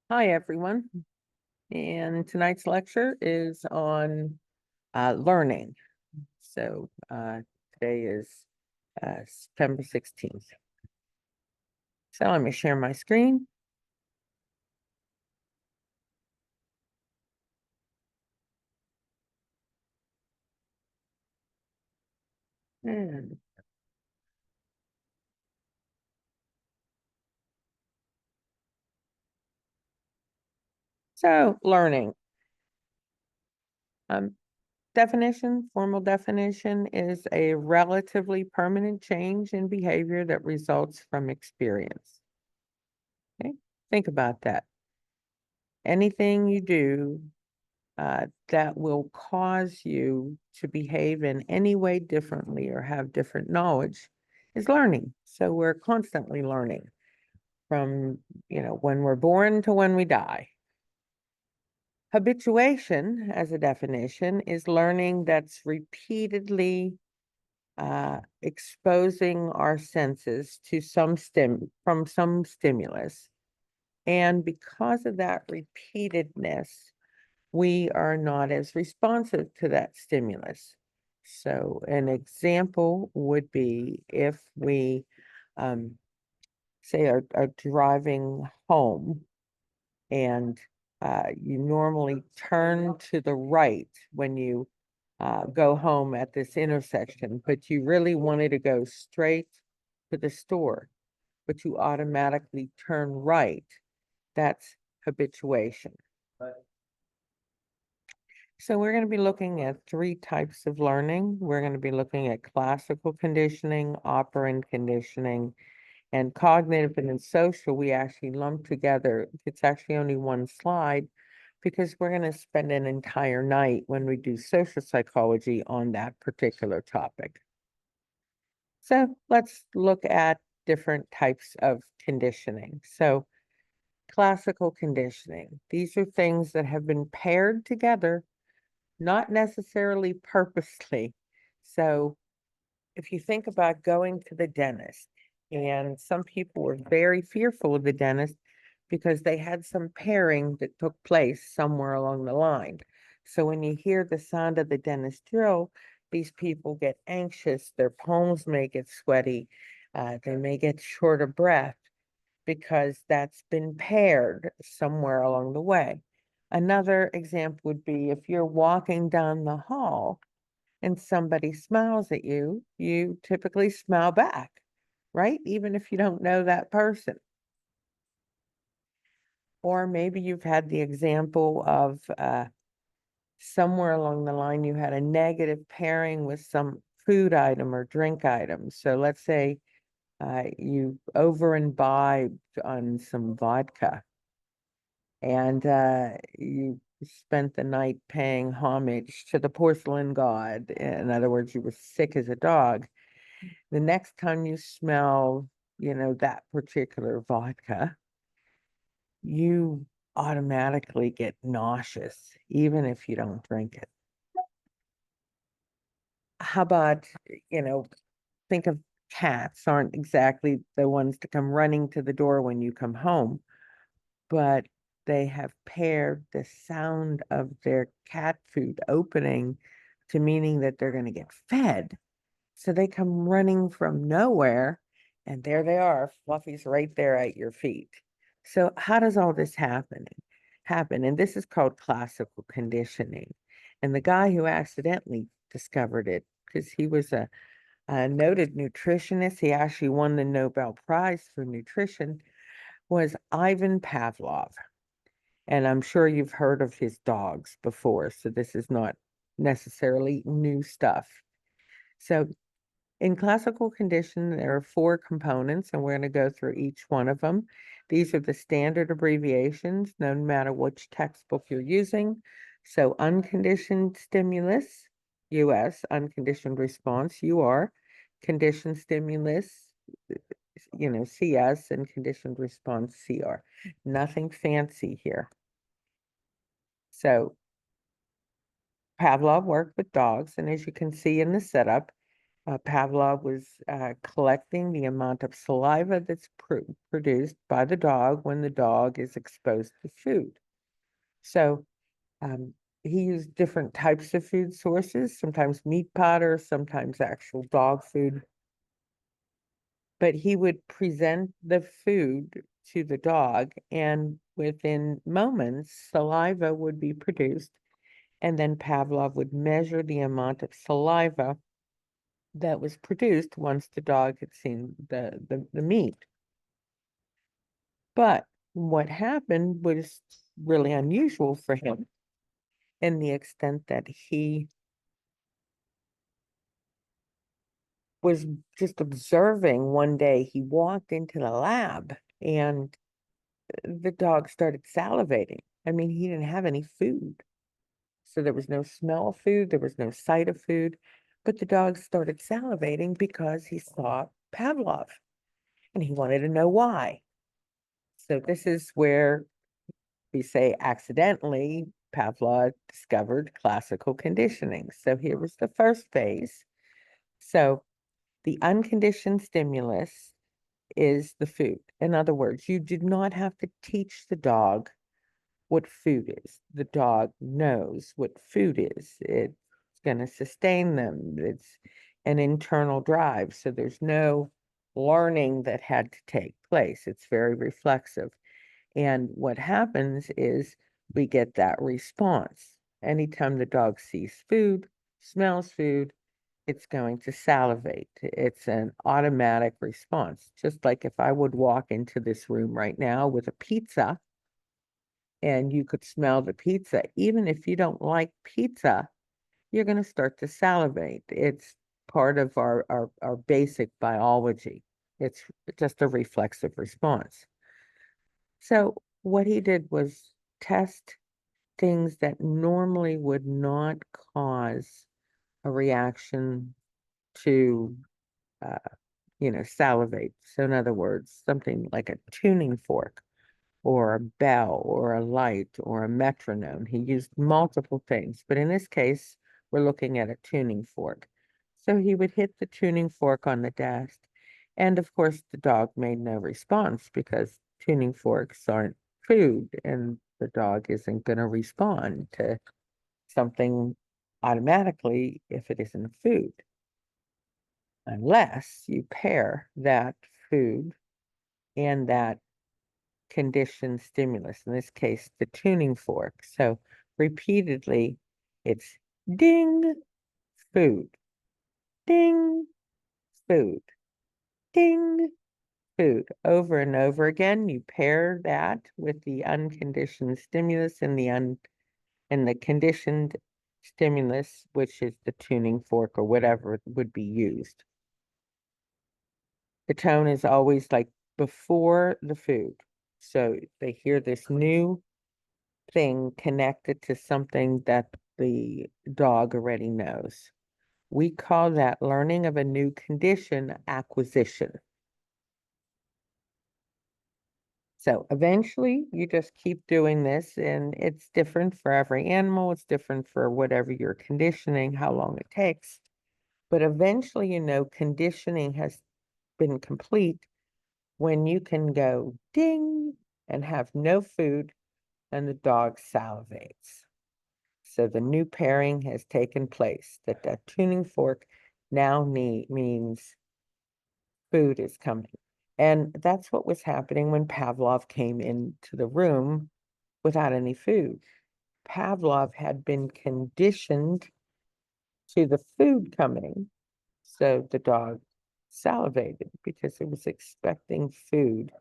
Hi, everyone. And tonight's lecture is on learning. So today is September 16th. So let me share my screen. And so learning. Um, formal definition is a relatively permanent change in behavior that results from experience. Okay, think about that. Anything you do that will cause you to behave in any way differently or have different knowledge is learning. So we're constantly learning from, when we're born to when we die. Habituation, as a definition, is learning that's repeatedly exposing our senses to from some stimulus. And because of that repeatedness, we are not as responsive to that stimulus. So an example would be if we say are driving home and you normally turn to the right when you go home at this intersection, but you really wanted to go straight to the store, but you automatically turn right. That's habituation. So we're going to be looking at three types of learning. We're going to be looking at classical conditioning, operant conditioning, and cognitive and social. We actually lump together. It's actually only one slide because we're going to spend an entire night when we do social psychology on that particular topic. So let's look at different types of conditioning. So classical conditioning, these are things that have been paired together, not necessarily purposely. So if you think about going to the dentist, and some people were very fearful of the dentist because they had some pairing that took place somewhere along the line. So when you hear the sound of the dentist drill, these people get anxious, their palms may get sweaty, they may get short of breath because that's been paired somewhere along the way. Another example would be if you're walking down the hall and somebody smiles at you, you typically smile back, right? Even if you don't know that person. Or maybe you've had the example of somewhere along the line you had a negative pairing with some food item or drink item. So let's say you over imbibed on some vodka and you spent the night paying homage to the porcelain god. In other words, you were sick as a dog. The next time you smell, that particular vodka, you automatically get nauseous, even if you don't drink it. How about, you know, think of cats aren't exactly the ones to come running to the door when you come home, but they have paired the sound of their cat food opening to meaning that they're going to get fed. So they come running from nowhere, and there they are. Fluffy's right there at your feet. So how does all this happen? And this is called classical conditioning. And the guy who accidentally discovered it, because he was a noted nutritionist, he actually won the Nobel Prize for nutrition, was Ivan Pavlov. And I'm sure you've heard of his dogs before, so this is not necessarily new stuff. So in classical condition, there are four components, and we're going to go through each one of them. These are the standard abbreviations, no matter which textbook you're using. So unconditioned stimulus, US, unconditioned response, UR, conditioned stimulus, CS, and conditioned response, CR. Nothing fancy here. So Pavlov worked with dogs, and as you can see in the setup, Pavlov was collecting the amount of saliva that's produced by the dog when the dog is exposed to food. So um, he used different types of food sources, sometimes meat powder, sometimes actual dog food. But he would present the food to the dog, and within moments, saliva would be produced. And then Pavlov would measure the amount of saliva that was produced once the dog had seen the meat. But what happened was really unusual for him in the extent that he was just observing. One day he walked into the lab and the dog started salivating. I mean, he didn't have any food. So there was no smell of food, there was no sight of food, but the dog started salivating because he saw Pavlov and he wanted to know why. So this is where we say accidentally Pavlov discovered classical conditioning. So here was the first phase. So the unconditioned stimulus is the food. In other words, you did not have to teach the dog what food is. The dog knows what food is. It's going to sustain them. It's an internal drive. So there's no learning that had to take place. It's very reflexive. And what happens is we get that response. Anytime the dog sees food, smells food, it's going to salivate. It's an automatic response. Just like if I would walk into this room right now with a pizza and you could smell the pizza, even if you don't like pizza, you're going to start to salivate. It's part of our basic biology. It's just a reflexive response. So what he did was test things that normally would not cause a reaction to, uh, salivate. So in other words, something like a tuning fork or a bell or a light or a metronome. He used multiple things, but in this case, we're looking at a tuning fork. So he would hit the tuning fork on the desk. And of course, the dog made no response because tuning forks aren't food and the dog isn't going to respond to something automatically if it isn't food, unless you pair that food and that conditioned stimulus, in this case, the tuning fork. So repeatedly, it's ding, food, ding, food, ding, food, over and over again. You pair that with the unconditioned stimulus and the conditioned stimulus, which is the tuning fork or whatever would be used. The tone is always like before the food. So they hear this new thing connected to something that the dog already knows. We call that learning of a new condition acquisition. So eventually you just keep doing this, and it's different for every animal. It's different for whatever you're conditioning, how long it takes. But eventually, conditioning has been complete when you can go ding and have no food and the dog salivates. So the new pairing has taken place, that tuning fork now means food is coming. And that's what was happening when Pavlov came into the room without any food. Pavlov had been conditioned to the food coming, so the dog salivated because it was expecting food,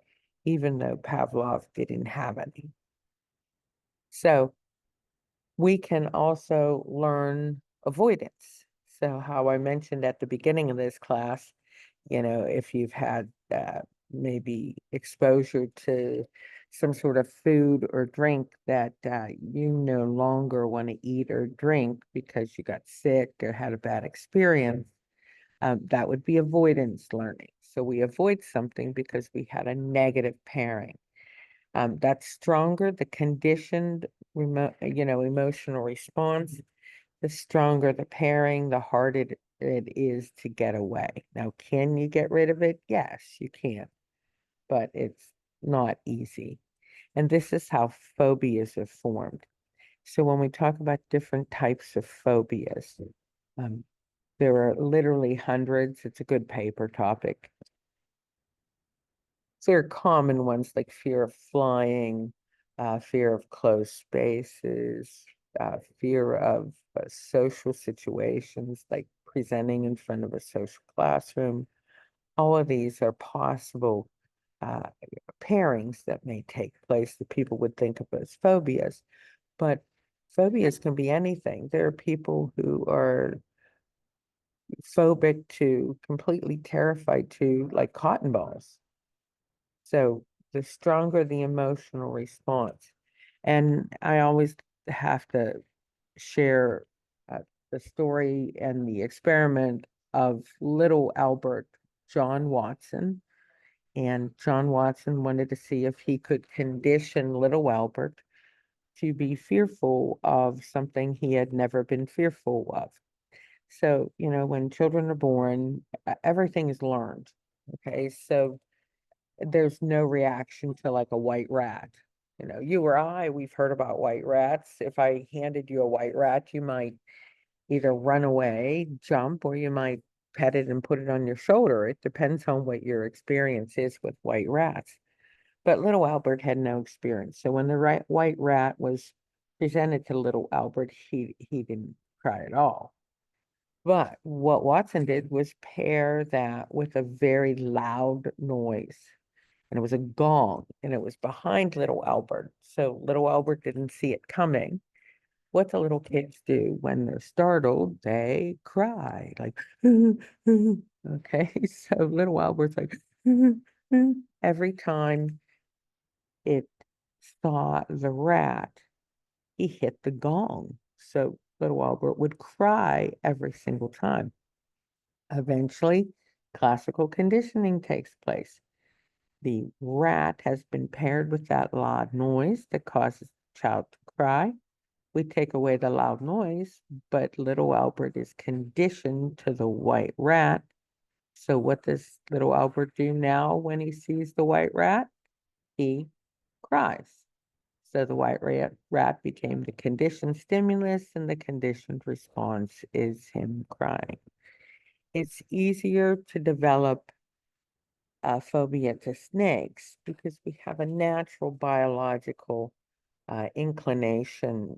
even though Pavlov didn't have any. So we can also learn avoidance. So how I mentioned at the beginning of this class, if you've had maybe exposure to some sort of food or drink that you no longer want to eat or drink because you got sick or had a bad experience, that would be avoidance learning. So we avoid something because we had a negative pairing. That's stronger, the conditioned emotional response, the stronger the pairing, the harder it is to get away. Now, can you get rid of it? Yes, you can, but it's not easy. And this is how phobias are formed. So when we talk about different types of phobias, um, there are literally hundreds. It's a good paper topic. So there are common ones like fear of flying, fear of closed spaces, fear of social situations like presenting in front of a social classroom. All of these are possible uh, pairings that may take place that people would think of as phobias. But phobias can be anything. There are people who are phobic to, completely terrified to, like cotton balls. So the stronger the emotional response. And I always have to share the story and the experiment of little Albert John Watson. And John Watson wanted to see if he could condition little Albert to be fearful of something he had never been fearful of. So, when children are born, everything is learned. Okay. So there's no reaction to like a white rat. You or I, we've heard about white rats. If I handed you a white rat, you might either run away, jump, or you might pet it and put it on your shoulder. It depends on what your experience is with white rats. But little Albert had no experience. So when the white rat was presented to little Albert, he didn't cry at all. But what Watson did was pair that with a very loud noise. And it was a gong, and it was behind little Albert. So little Albert didn't see it coming. What do little kids do when they're startled? They cry, like, okay. So little Albert's like, every time it saw the rat, he hit the gong. So little Albert would cry every single time. Eventually, classical conditioning takes place. The rat has been paired with that loud noise that causes the child to cry. We take away the loud noise, but little Albert is conditioned to the white rat. So what does little Albert do now when he sees the white rat? He cries. So the rat became the conditioned stimulus, and the conditioned response is him crying. It's easier to develop a phobia to snakes because we have a natural biological inclination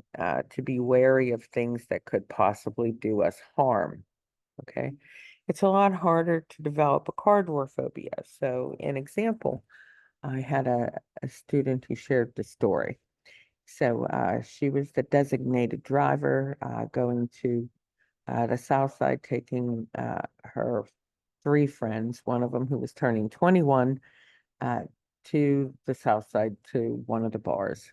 to be wary of things that could possibly do us harm. Okay. It's a lot harder to develop a car door phobia. So, an example, I had a student who shared the story. So, she was the designated driver going to the South Side, taking her three friends, one of them who was turning 21, uh, to the South Side to one of the bars.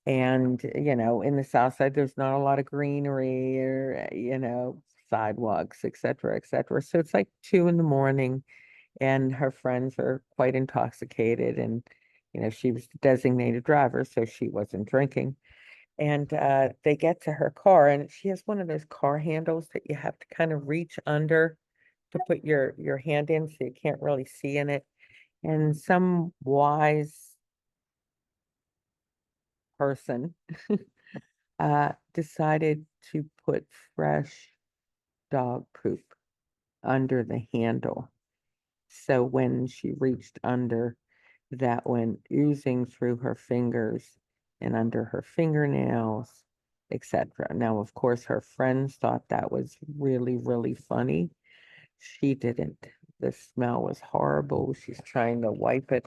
And, in the South Side, there's not a lot of greenery or, sidewalks, et cetera, et cetera. So it's like 2 in the morning, and her friends are quite intoxicated. And, she was the designated driver, so she wasn't drinking. And they get to her car, and she has one of those car handles that you have to kind of reach under to put your hand in so you can't really see in it. And some wise person decided to put fresh dog poop under the handle. So when she reached under, that went oozing through her fingers and under her fingernails, etc. Now, of course, her friends thought that was really, really funny. She didn't. The smell was horrible. She's trying to wipe it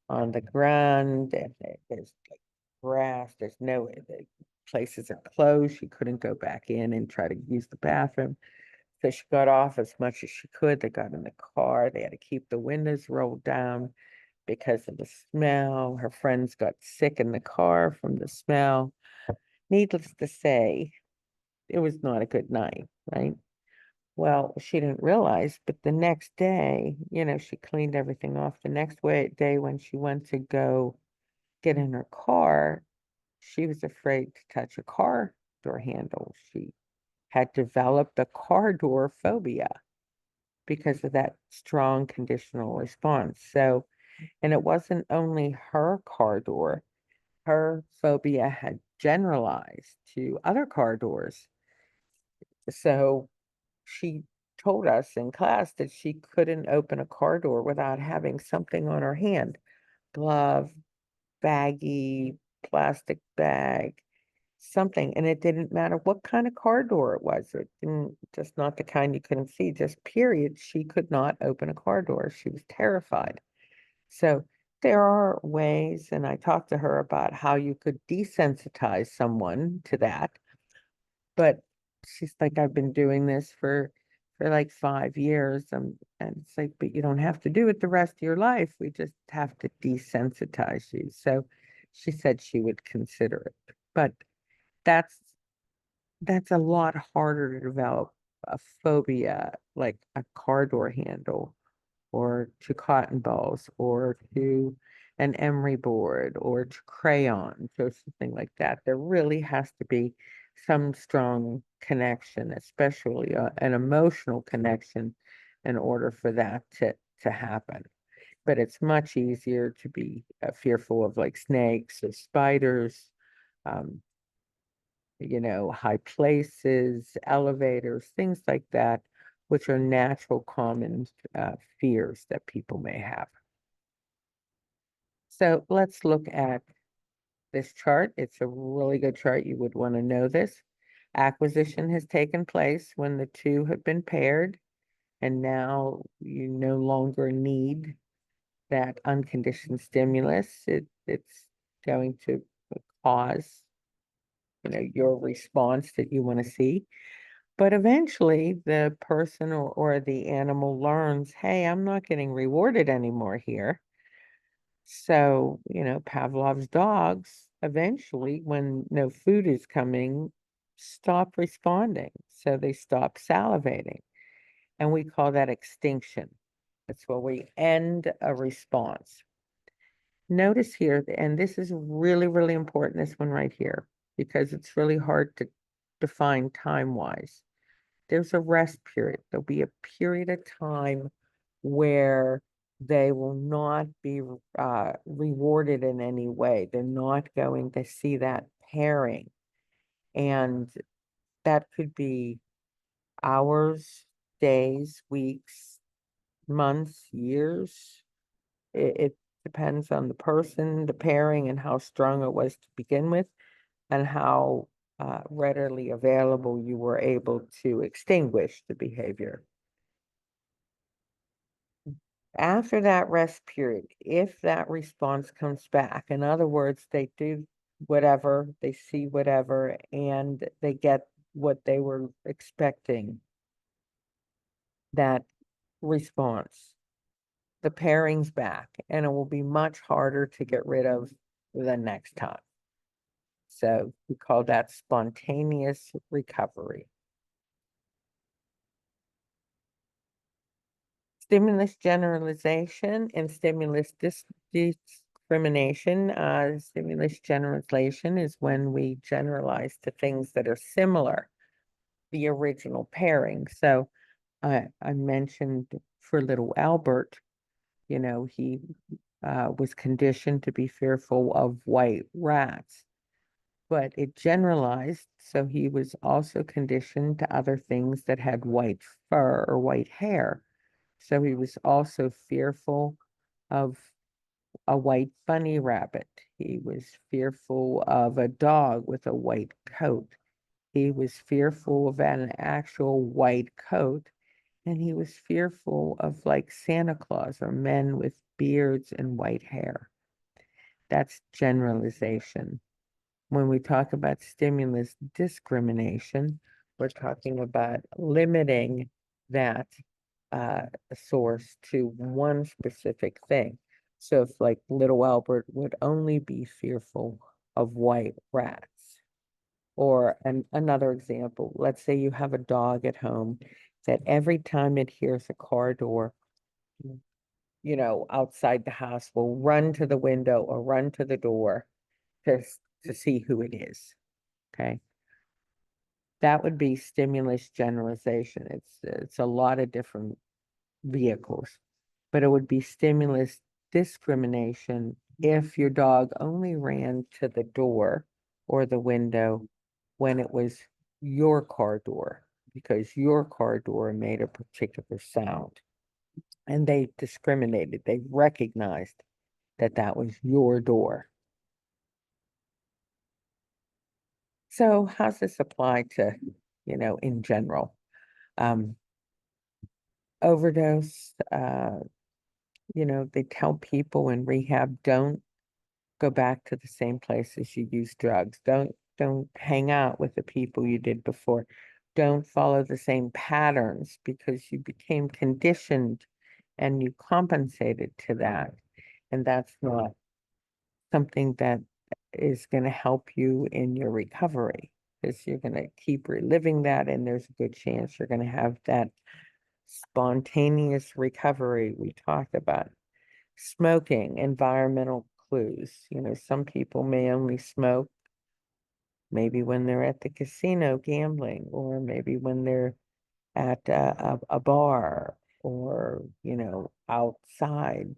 on the ground, and there's like grass. There's no, the places are closed. She couldn't go back in and try to use the bathroom. So she got off as much as she could. They got in the car. They had to keep the windows rolled down because of the smell. Her friends got sick in the car from the smell. Needless to say, it was not a good night, right? Well, she didn't realize, but the next day, she cleaned everything off. The next day, when she went to go get in her car, she was afraid to touch a car door handle. She had developed a car door phobia because of that strong conditional response. So, and it wasn't only her car door, her phobia had generalized to other car doors. So she told us in class that she couldn't open a car door without having something on her hand, glove, baggie, plastic bag, something. And it didn't matter what kind of car door it was. It didn't, just not the kind you couldn't see, just period. She could not open a car door. She was terrified. So there are ways, and I talked to her about how you could desensitize someone to that. But she's like, I've been doing this for like 5 years. And it's like, but you don't have to do it the rest of your life. We just have to desensitize you. So she said she would consider it. But that's that's a lot harder to develop a phobia like a car door handle or to cotton balls or to an emery board or to crayons or something like that. There really has to be some strong connection, especially an emotional connection, in order for that to happen. But it's much easier to be fearful of like snakes or spiders, um, high places, elevators, things like that, which are natural common fears that people may have. So let's look at this chart. It's a really good chart. You would want to know this. Acquisition has taken place when the two have been paired, and now you no longer need that unconditioned stimulus. It's going to cause, your response that you want to see. But eventually the person or the animal learns, hey, I'm not getting rewarded anymore here. So, Pavlov's dogs eventually, when no food is coming, stop responding. So they stop salivating. And we call that extinction. That's where we end a response. Notice here, and this is really, really important, this one right here, because it's really hard to define time-wise. There's a rest period. There'll be a period of time where they will not be rewarded in any way. They're not going to see that pairing. And that could be hours, days, weeks, months, years. It depends on the person, the pairing, and how strong it was to begin with, and how readily available you were able to extinguish the behavior. After that rest period, if that response comes back, in other words, they do whatever, they see whatever, and they get what they were expecting, that response, the pairing's back, and it will be much harder to get rid of the next time. So we call that spontaneous recovery. Stimulus generalization and stimulus discrimination. Stimulus generalization is when we generalize to things that are similar, the original pairing. So I mentioned for little Albert, he was conditioned to be fearful of white rats, but it generalized. So he was also conditioned to other things that had white fur or white hair. So he was also fearful of a white bunny rabbit. He was fearful of a dog with a white coat. He was fearful of an actual white coat. And he was fearful of like Santa Claus or men with beards and white hair. That's generalization. When we talk about stimulus discrimination, we're talking about limiting that source to one specific thing. So if like little Albert would only be fearful of white rats. Or another example, let's say you have a dog at home that every time it hears a car door, outside the house will run to the window or run to the door to see who it is. Okay. that would be stimulus generalization. It's a lot of different vehicles, but it would be stimulus discrimination if your dog only ran to the door or the window when it was your car door, because your car door made a particular sound. And they discriminated. They recognized that that was your door. So how's this apply to, in general? Um, Overdose, they tell people in rehab, don't go back to the same places you used drugs. Don't hang out with the people you did before. Don't follow the same patterns because you became conditioned and you compensated to that. And that's not something that is going to help you in your recovery, because you're going to keep reliving that, and there's a good chance you're going to have that spontaneous recovery we talked about. Smoking, environmental clues. Some people may only smoke maybe when they're at the casino gambling, or maybe when they're at a bar, or, outside,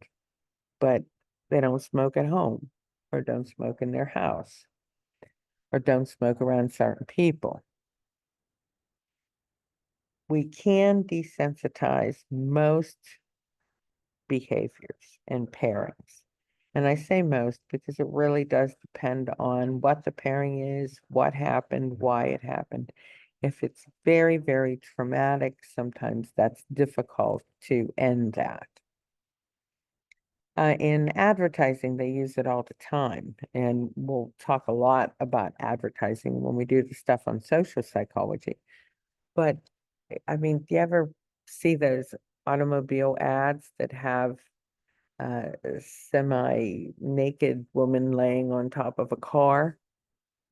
but they don't smoke at home, or don't smoke in their house, or don't smoke around certain people. We can desensitize most behaviors and pairings. And I say most because it really does depend on what the pairing is, what happened, why it happened. If it's very, very traumatic, sometimes that's difficult to end that. In advertising, they use it all the time, and we'll talk a lot about advertising when we do the stuff on social psychology. But I mean, do you ever see those automobile ads that have a semi-naked woman laying on top of a car?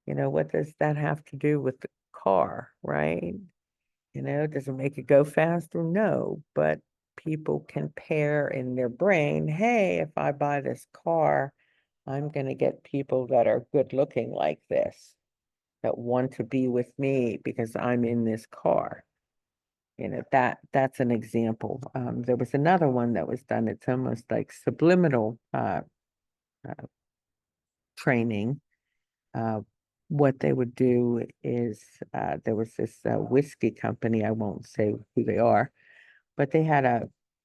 What does that have to do with the car, right? Does it make it go faster? No, but people can pair in their brain, hey, if I buy this car, I'm going to get people that are good looking like this, that want to be with me because I'm in this car. That's an example. There was another one that was done. It's almost like subliminal uh, training. Uh, what they would do is there was this whiskey company. I won't say who they are, but they had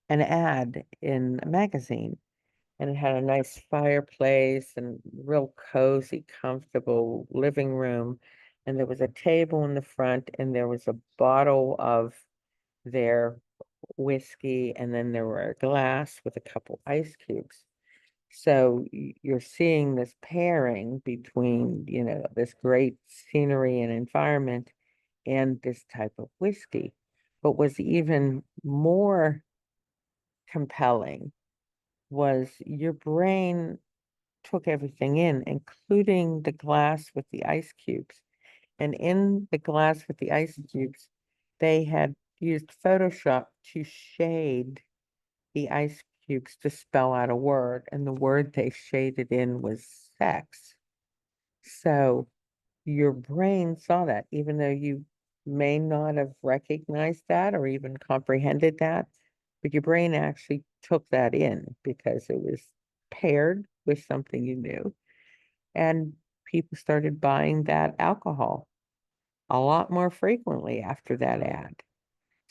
an ad in a magazine, and it had a nice fireplace and real cozy, comfortable living room. And there was a table in the front, and there was a bottle of their whiskey, and then there were a glass with a couple ice cubes. So you're seeing this pairing between, this great scenery and environment and this type of whiskey. But what's even more compelling was your brain took everything in, including the glass with the ice cubes. And in the glass with the ice cubes, they had used Photoshop to shade the ice cubes to spell out a word, and the word they shaded in was sex. So your brain saw that, even though you may not have recognized that or even comprehended that, but your brain actually took that in because it was paired with something you knew. And people started buying that alcohol a lot more frequently after that ad.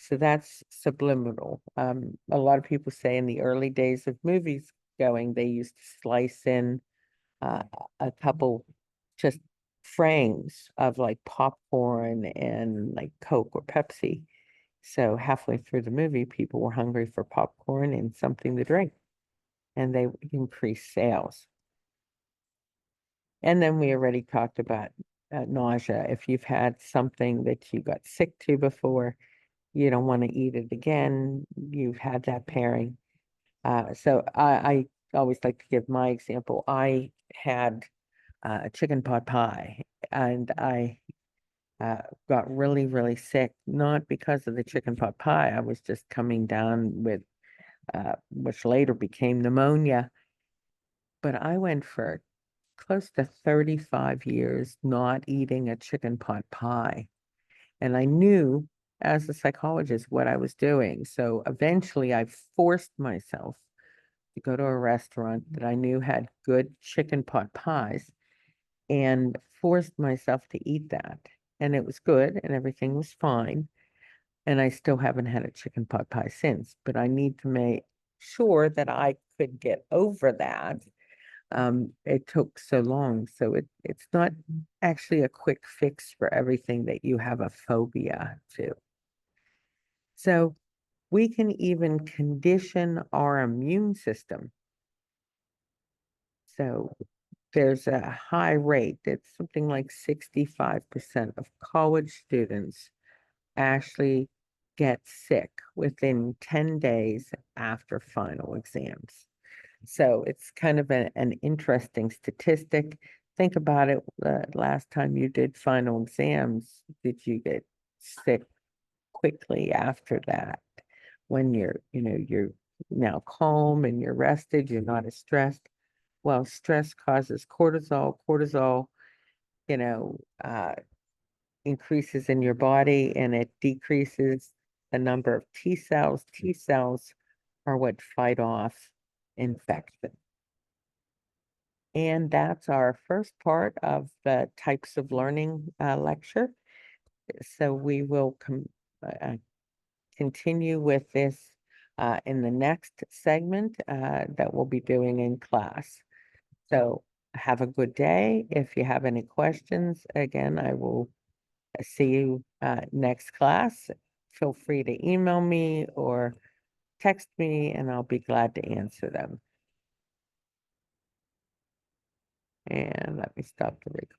So that's subliminal. A lot of people say in the early days of movies going, they used to slice in uh, a couple just frames of like popcorn and like Coke or Pepsi. So halfway through the movie, people were hungry for popcorn and something to drink, and they increased sales. And then we already talked about nausea. If you've had something that you got sick to before, you don't want to eat it again. You've had that pairing. So I always like to give my example. I had a chicken pot pie, and I got really, really sick, not because of the chicken pot pie. I was just coming down with, which later became pneumonia. But I went for close to 35 years not eating a chicken pot pie. And I knew as a psychologist what I was doing. So eventually I forced myself to go to a restaurant that I knew had good chicken pot pies and forced myself to eat that. And it was good and everything was fine. And I still haven't had a chicken pot pie since, but I need to make sure that I could get over that. It took so long, so it's not actually a quick fix for everything that you have a phobia to. So we can even condition our immune system. So there's a high rate, it's something like 65% of college students actually get sick within 10 days after final exams. So it's kind of an interesting statistic. Think about it. Last time you did final exams, did you get sick quickly after that? When you're now calm and you're rested, you're not as stressed. Well, stress causes cortisol. Cortisol, you know, uh, increases in your body and it decreases the number of T cells. T cells are what fight off infection. And that's our first part of the types of learning lecture. So we will continue with this in the next segment that we'll be doing in class. So have a good day. If you have any questions, again, I will see you next class. Feel free to email me or text me, and I'll be glad to answer them. And let me stop the recording.